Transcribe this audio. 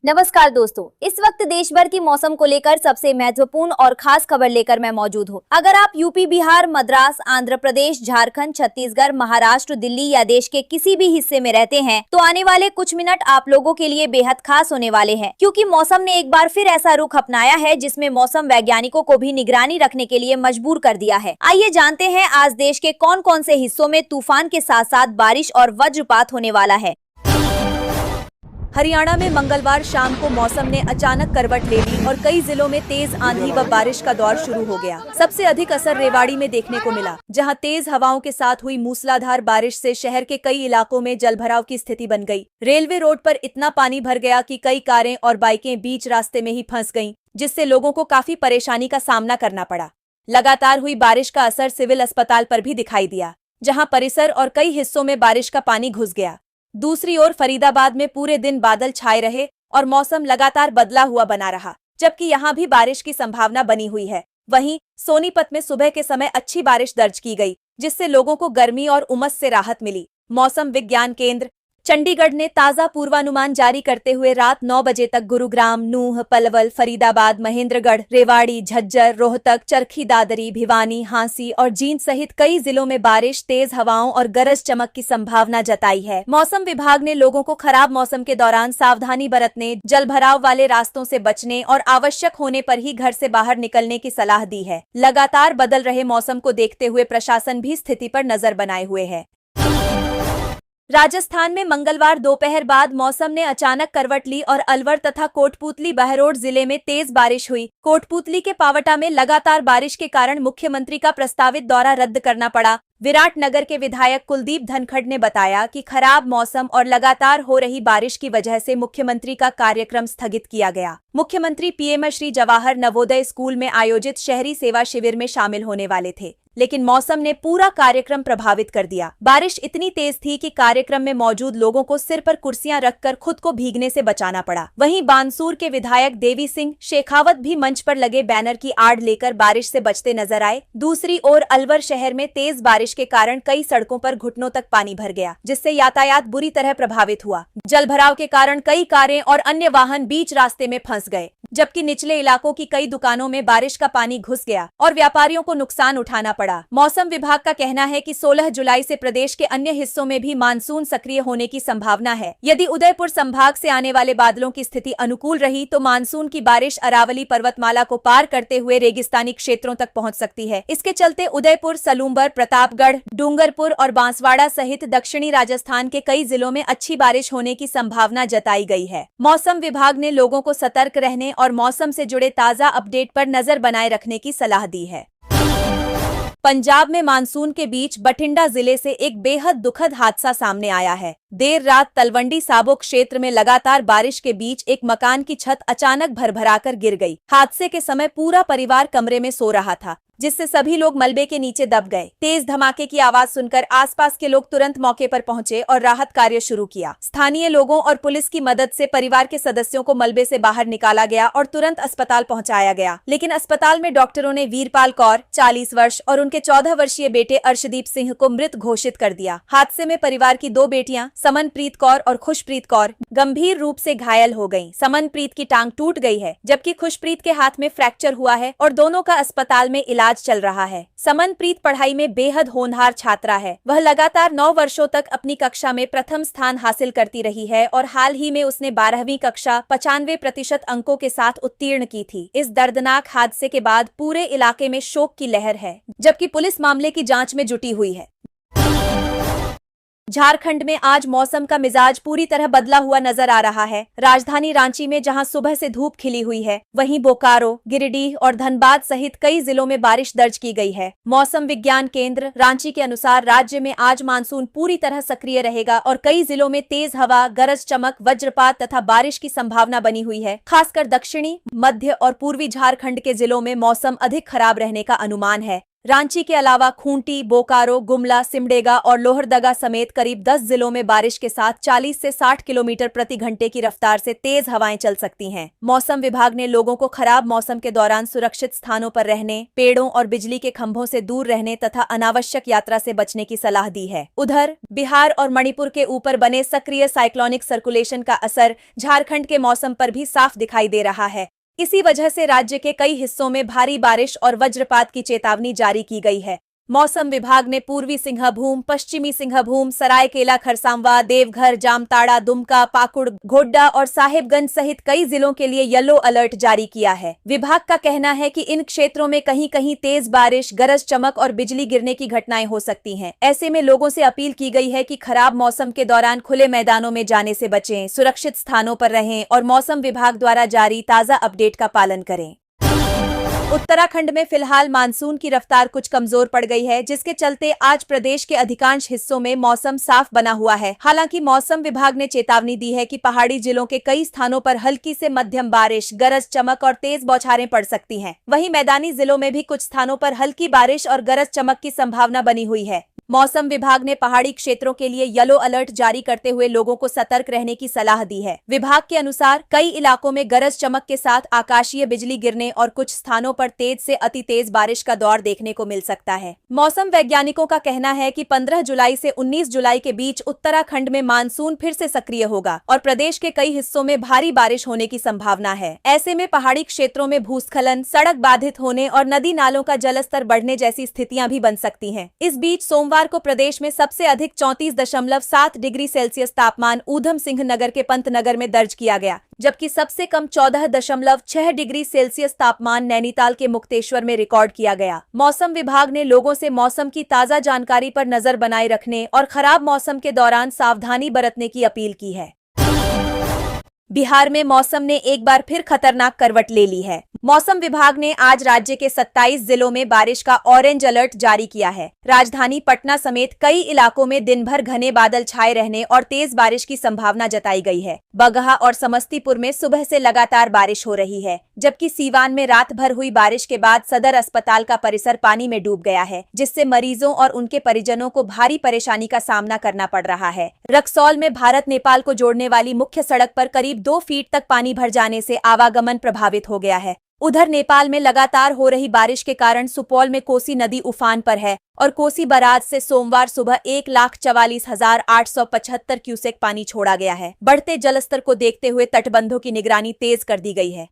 नमस्कार दोस्तों, इस वक्त देश भर की मौसम को लेकर सबसे महत्वपूर्ण और खास खबर लेकर मैं मौजूद हूँ। अगर आप यूपी, बिहार, मद्रास, आंध्र प्रदेश, झारखंड, छत्तीसगढ़, महाराष्ट्र, दिल्ली या देश के किसी भी हिस्से में रहते हैं तो आने वाले कुछ मिनट आप लोगों के लिए बेहद खास होने वाले हैं, क्योंकि मौसम ने एक बार फिर ऐसा रुख अपनाया है जिसमें मौसम वैज्ञानिकों को भी निगरानी रखने के लिए मजबूर कर दिया है। आइए जानते हैं आज देश के कौन कौन से हिस्सों में तूफान के साथ साथ बारिश और वज्रपात होने वाला है। हरियाणा में मंगलवार शाम को मौसम ने अचानक करवट ले ली और कई जिलों में तेज आंधी व बारिश का दौर शुरू हो गया। सबसे अधिक असर रेवाड़ी में देखने को मिला, जहां तेज हवाओं के साथ हुई मूसलाधार बारिश से शहर के कई इलाकों में जलभराव की स्थिति बन गई। रेलवे रोड पर इतना पानी भर गया कि कई कारें और बाइकें बीच रास्ते में ही फंस गईं, जिससे लोगों को काफी परेशानी का सामना करना पड़ा। लगातार हुई बारिश का असर सिविल अस्पताल पर भी दिखाई दिया, जहाँ परिसर और कई हिस्सों में बारिश का पानी घुस गया। दूसरी ओर फरीदाबाद में पूरे दिन बादल छाए रहे और मौसम लगातार बदला हुआ बना रहा, जबकि यहां भी बारिश की संभावना बनी हुई है। वहीं सोनीपत में सुबह के समय अच्छी बारिश दर्ज की गई, जिससे लोगों को गर्मी और उमस से राहत मिली। मौसम विज्ञान केंद्र चंडीगढ़ ने ताजा पूर्वानुमान जारी करते हुए रात 9 बजे तक गुरुग्राम, नूंह, पलवल, फरीदाबाद, महेंद्रगढ़, रेवाड़ी, झज्जर, रोहतक, चरखी दादरी, भिवानी, हांसी और जींद सहित कई जिलों में बारिश, तेज हवाओं और गरज चमक की संभावना जताई है। मौसम विभाग ने लोगों को खराब मौसम के दौरान सावधानी बरतने, जलभराव वाले रास्तों से बचने और आवश्यक होने पर ही घर से बाहर निकलने की सलाह दी है। लगातार बदल रहे मौसम को देखते हुए प्रशासन भी स्थिति पर नजर बनाए हुए है। राजस्थान में मंगलवार दोपहर बाद मौसम ने अचानक करवट ली और अलवर तथा कोटपूतली बहरोड जिले में तेज बारिश हुई। कोटपूतली के पावटा में लगातार बारिश के कारण मुख्यमंत्री का प्रस्तावित दौरा रद्द करना पड़ा। विराटनगर के विधायक कुलदीप धनखड़ ने बताया कि खराब मौसम और लगातार हो रही बारिश की वजह से मुख्यमंत्री का कार्यक्रम स्थगित किया गया। मुख्यमंत्री पीएम श्री जवाहर नवोदय स्कूल में आयोजित शहरी सेवा शिविर में शामिल होने वाले थे, लेकिन मौसम ने पूरा कार्यक्रम प्रभावित कर दिया। बारिश इतनी तेज थी कि कार्यक्रम में मौजूद लोगों को सिर पर कुर्सियां रखकर खुद को भीगने से बचाना पड़ा। वहीं बानसूर के विधायक देवी सिंह शेखावत भी मंच पर लगे बैनर की आड़ लेकर बारिश से बचते नजर आए। दूसरी ओर अलवर शहर में तेज बारिश के कारण कई सड़कों पर घुटनों तक पानी भर गया, जिससे यातायात बुरी तरह प्रभावित हुआ। जलभराव के कारण कई कारें और अन्य वाहन बीच रास्ते में फंस गए, जबकि निचले इलाकों की कई दुकानों में बारिश का पानी घुस गया और व्यापारियों को नुकसान उठाना पड़ा। मौसम विभाग का कहना है कि 16 जुलाई से प्रदेश के अन्य हिस्सों में भी मानसून सक्रिय होने की संभावना है। यदि उदयपुर संभाग से आने वाले बादलों की स्थिति अनुकूल रही तो मानसून की बारिश अरावली पर्वतमाला को पार करते हुए रेगिस्तानी क्षेत्रों तक पहुंच सकती है। इसके चलते उदयपुर, सलूम्बर, प्रतापगढ़, डूंगरपुर और बांसवाड़ा सहित दक्षिणी राजस्थान के कई जिलों में अच्छी बारिश होने की संभावना जताई गई है। मौसम विभाग ने लोगों को सतर्क रहने और मौसम से जुड़े ताजा अपडेट पर नजर बनाए रखने की सलाह दी है। पंजाब में मानसून के बीच बठिंडा जिले से एक बेहद दुखद हादसा सामने आया है। देर रात तलवंडी साबो क्षेत्र में लगातार बारिश के बीच एक मकान की छत अचानक भरभराकर गिर गई। हादसे के समय पूरा परिवार कमरे में सो रहा था, जिससे सभी लोग मलबे के नीचे दब गए। तेज धमाके की आवाज सुनकर आसपास के लोग तुरंत मौके पर पहुंचे और राहत कार्य शुरू किया। स्थानीय लोगों और पुलिस की मदद से परिवार के सदस्यों को मलबे से बाहर निकाला गया और तुरंत अस्पताल पहुंचाया गया, लेकिन अस्पताल में डॉक्टरों ने वीरपाल कौर 40 वर्ष और उनके 14 वर्षीय बेटे अर्शदीप सिंह को मृत घोषित कर दिया। हादसे में परिवार की 2 बेटियां समनप्रीत कौर और खुशप्रीत कौर गंभीर रूप से घायल हो गयी। समनप्रीत की टांग टूट गई है, जबकि खुशप्रीत के हाथ में फ्रैक्चर हुआ है और दोनों का अस्पताल में इलाज चल रहा है। समनप्रीत पढ़ाई में बेहद होनहार छात्रा है। वह लगातार 9 वर्षों तक अपनी कक्षा में प्रथम स्थान हासिल करती रही है और हाल ही में उसने 12वीं कक्षा 95% अंकों के साथ उत्तीर्ण की थी। इस दर्दनाक हादसे के बाद पूरे इलाके में शोक की लहर है, जबकि पुलिस मामले की जांच में जुटी हुई है। झारखंड में आज मौसम का मिजाज पूरी तरह बदला हुआ नजर आ रहा है। राजधानी रांची में जहां सुबह से धूप खिली हुई है, वहीं बोकारो, गिरिडीह और धनबाद सहित कई जिलों में बारिश दर्ज की गई है। मौसम विज्ञान केंद्र रांची के अनुसार राज्य में आज मानसून पूरी तरह सक्रिय रहेगा और कई जिलों में तेज हवा, गरज चमक, वज्रपात तथा बारिश की संभावना बनी हुई है। खासकर दक्षिणी, मध्य और पूर्वी झारखंड के जिलों में मौसम अधिक खराब रहने का अनुमान है। रांची के अलावा खूंटी, बोकारो, गुमला, सिमडेगा और लोहरदगा समेत करीब 10 जिलों में बारिश के साथ 40 से 60 किलोमीटर प्रति घंटे की रफ्तार से तेज हवाएं चल सकती हैं। मौसम विभाग ने लोगों को खराब मौसम के दौरान सुरक्षित स्थानों पर रहने, पेड़ों और बिजली के खंभों से दूर रहने तथा अनावश्यक यात्रा से बचने की सलाह दी है। उधर बिहार और मणिपुर के ऊपर बने सक्रिय साइक्लोनिक सर्कुलेशन का असर झारखंड के मौसम पर भी साफ दिखाई दे रहा है। इसी वजह से राज्य के कई हिस्सों में भारी बारिश और वज्रपात की चेतावनी जारी की गई है। मौसम विभाग ने पूर्वी सिंहभूम, पश्चिमी सिंहभूम, सरायकेला खरसांवा, देवघर, जामताड़ा, दुमका, पाकुड़, गोड्डा और साहिबगंज सहित कई जिलों के लिए येलो अलर्ट जारी किया है। विभाग का कहना है कि इन क्षेत्रों में कहीं कहीं तेज बारिश, गरज चमक और बिजली गिरने की घटनाएं हो सकती हैं। ऐसे में लोगों से अपील की गई है कि खराब मौसम के दौरान खुले मैदानों में जाने से बचें, सुरक्षित स्थानों पर रहें और मौसम विभाग द्वारा जारी ताजा अपडेट का पालन करें। उत्तराखंड में फिलहाल मानसून की रफ्तार कुछ कमजोर पड़ गई है, जिसके चलते आज प्रदेश के अधिकांश हिस्सों में मौसम साफ बना हुआ है। हालांकि मौसम विभाग ने चेतावनी दी है कि पहाड़ी जिलों के कई स्थानों पर हल्की से मध्यम बारिश, गरज चमक और तेज बौछारें पड़ सकती हैं। वहीं मैदानी जिलों में भी कुछ स्थानों पर हल्की बारिश और गरज चमक की संभावना बनी हुई है। मौसम विभाग ने पहाड़ी क्षेत्रों के लिए येलो अलर्ट जारी करते हुए लोगों को सतर्क रहने की सलाह दी है। विभाग के अनुसार कई इलाकों में गरज चमक के साथ आकाशीय बिजली गिरने और कुछ स्थानों पर तेज से अति तेज बारिश का दौर देखने को मिल सकता है। मौसम वैज्ञानिकों का कहना है कि 15 जुलाई से 19 जुलाई के बीच उत्तराखंड में मानसून फिर से सक्रिय होगा और प्रदेश के कई हिस्सों में भारी बारिश होने की संभावना है। ऐसे में पहाड़ी क्षेत्रों में भूस्खलन, सड़क बाधित होने और नदी नालों का जलस्तर बढ़ने जैसी स्थितियां भी बन सकती हैं। इस बीच सोमवार को प्रदेश में सबसे अधिक 34.7 डिग्री सेल्सियस तापमान ऊधम सिंह नगर के पंतनगर में दर्ज किया गया, जबकि सबसे कम 14.6 डिग्री सेल्सियस तापमान नैनीताल के मुक्तेश्वर में रिकॉर्ड किया गया। मौसम विभाग ने लोगों से मौसम की ताजा जानकारी पर नजर बनाए रखने और खराब मौसम के दौरान सावधानी बरतने की अपील की है। बिहार में मौसम ने एक बार फिर खतरनाक करवट ले ली है। मौसम विभाग ने आज राज्य के 27 जिलों में बारिश का ऑरेंज अलर्ट जारी किया है। राजधानी पटना समेत कई इलाकों में दिन भर घने बादल छाए रहने और तेज बारिश की संभावना जताई गई है। बगहा और समस्तीपुर में सुबह से लगातार बारिश हो रही है, जबकि सीवान में रात भर हुई बारिश के बाद सदर अस्पताल का परिसर पानी में डूब गया है, जिससे मरीजों और उनके परिजनों को भारी परेशानी का सामना करना पड़ रहा है। रक्सौल में भारत नेपाल को जोड़ने वाली मुख्य सड़क पर करीब 2 फीट तक पानी भर जाने से आवागमन प्रभावित हो गया है। उधर नेपाल में लगातार हो रही बारिश के कारण सुपौल में कोसी नदी उफान पर है और कोसी बराज से सोमवार सुबह 1,44,875 क्यूसेक पानी छोड़ा गया है। बढ़ते जलस्तर को देखते हुए तटबंधों की निगरानी तेज कर दी गई है।